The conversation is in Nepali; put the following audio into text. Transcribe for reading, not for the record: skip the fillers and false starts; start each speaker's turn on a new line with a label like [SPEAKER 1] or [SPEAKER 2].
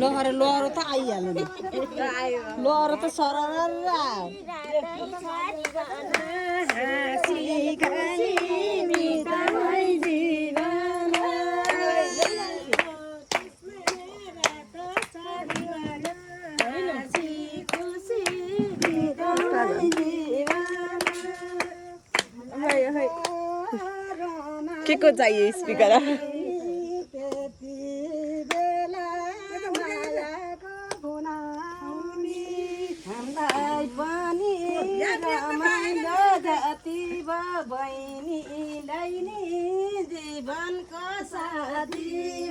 [SPEAKER 1] लहरो त आइहाल्यो नि लहरो त सरर के को चाहिए स्पिकर हामीलाई पनि रमाइलो जति बहिनीलाई नि जीवनको साथी